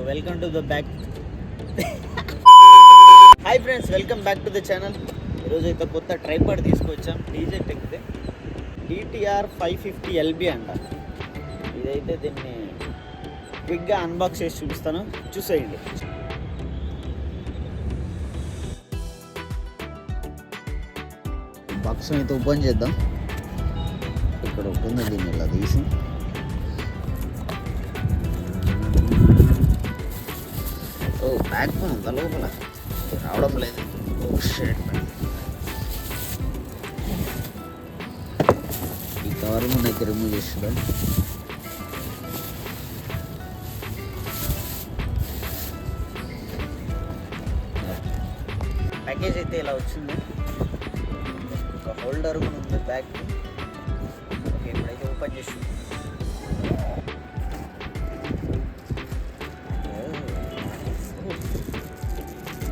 Welcome to the back. Hi friends, welcome back to the channel. ఈరోజు అయితే కొత్త tripod తీసుకొచ్చాం. డీజే టెక్ది DTR 550 LB అంట. ఇదైతే దీన్ని క్విక్గా అన్బాక్స్ చేసి చూపిస్తాను, చూసేయండి. బాక్స్ అయితే ఓపెన్ చేద్దాం. ఇక్కడ ఓపెన్ దీన్ని ఇలా తీసి బ్యాక్ ఫోన్ ఉందా లోపల, రావడం లేదు. ఈ కవర్ ముందు అయితే రిమూవ్ చేస్తున్నాం. ప్యాకేజ్ అయితే ఇలా వచ్చింది. ఒక హోల్డర్ కూడా ఉంది బ్యాక్. ఓకే, ఇప్పుడైతే ఓపెన్ చేసి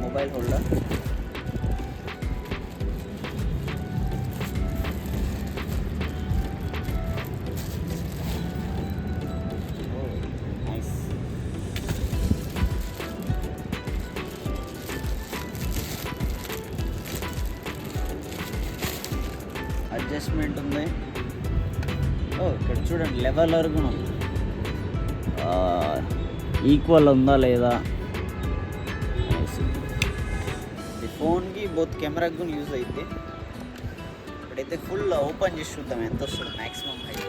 మొబైల్ హోల్డర్. నైస్. అడ్జస్ట్మెంట్ ఉంది. ఇక్కడ చూడండి, లెవెలర్ కూడా ఉంది. ఈక్వల్ ఉందా లేదా. ఫోన్కి బోత్ కెమెరాకి కూడా యూజ్ అయితే. ఇప్పుడైతే ఫుల్ ఓపెన్ చేసి చూద్దాం ఎంత వస్తుంది మ్యాక్సిమం హైట్.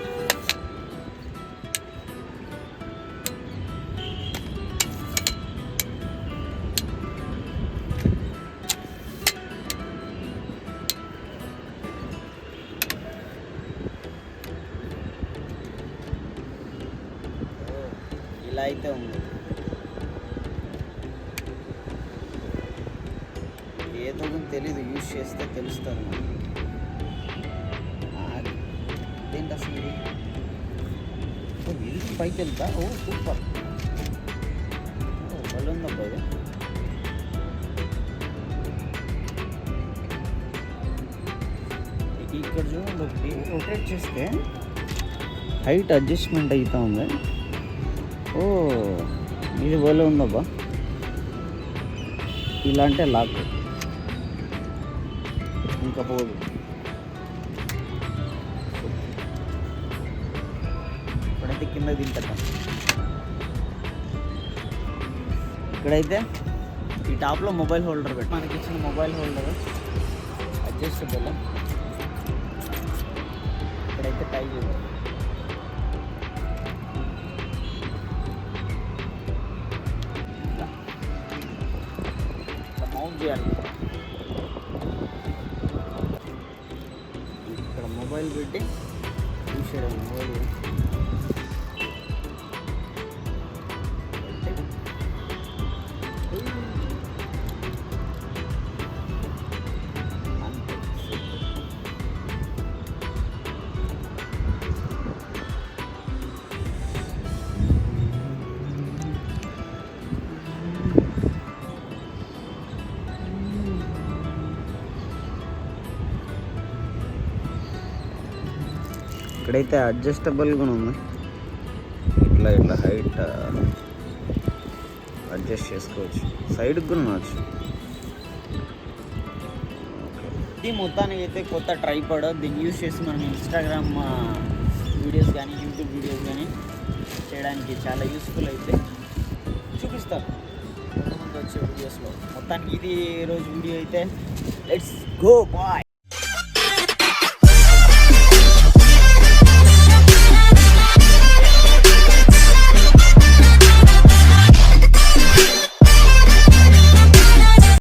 ఇలా అయితే ఉంది. ఏదో తెలీదు, యూజ్ చేస్తే తెలుస్తుంది మనకి. ఏంటి అసలు ఇది పైకి వెళ్తా. ఓ సూపర్, బలూన్ అబ్బాయి. ఇక్కడ చూడండి, ఒకటి రొటేట్ చేస్తే హైట్ అడ్జస్ట్మెంట్ అవుతా ఉంది. ఓ ఇది బలం ఉందబ్బా. ఇలా అంటే లాక్ ఇంకా పోదు. ఇప్పుడైతే కింద దింపేద్దాం. ఇక్కడైతే ఈ టాప్లో మొబైల్ హోల్డర్ పెట్టి మనకి ఇచ్చిన మొబైల్ హోల్డర్ అడ్జస్టబుల్. ఇక్కడైతే టై చేద్దాం. మౌంట్ చేయాలి. ఇక్కడ మొబైల్ పెట్టి చూసేయడం. మొబైల్ ఇక్కడైతే అడ్జస్టబుల్ కూడా ఉంది. ఇట్లా ఇట్లా హైట్ అడ్జస్ట్ చేసుకోవచ్చు. సైడ్కి కూడా ఉండవచ్చు. ఇది మొత్తానికి అయితే కొత్త ట్రైపాడ్. దీన్ని యూజ్ చేసి మనం ఇన్స్టాగ్రామ్ వీడియోస్ కానీ యూట్యూబ్ వీడియోస్ కానీ చేయడానికి చాలా యూస్ఫుల్ అయితే చూపిస్తాను ముందు వచ్చే వీడియోస్లో. మొత్తానికి ఇది రోజు వీడియో అయితే. Let's go bye.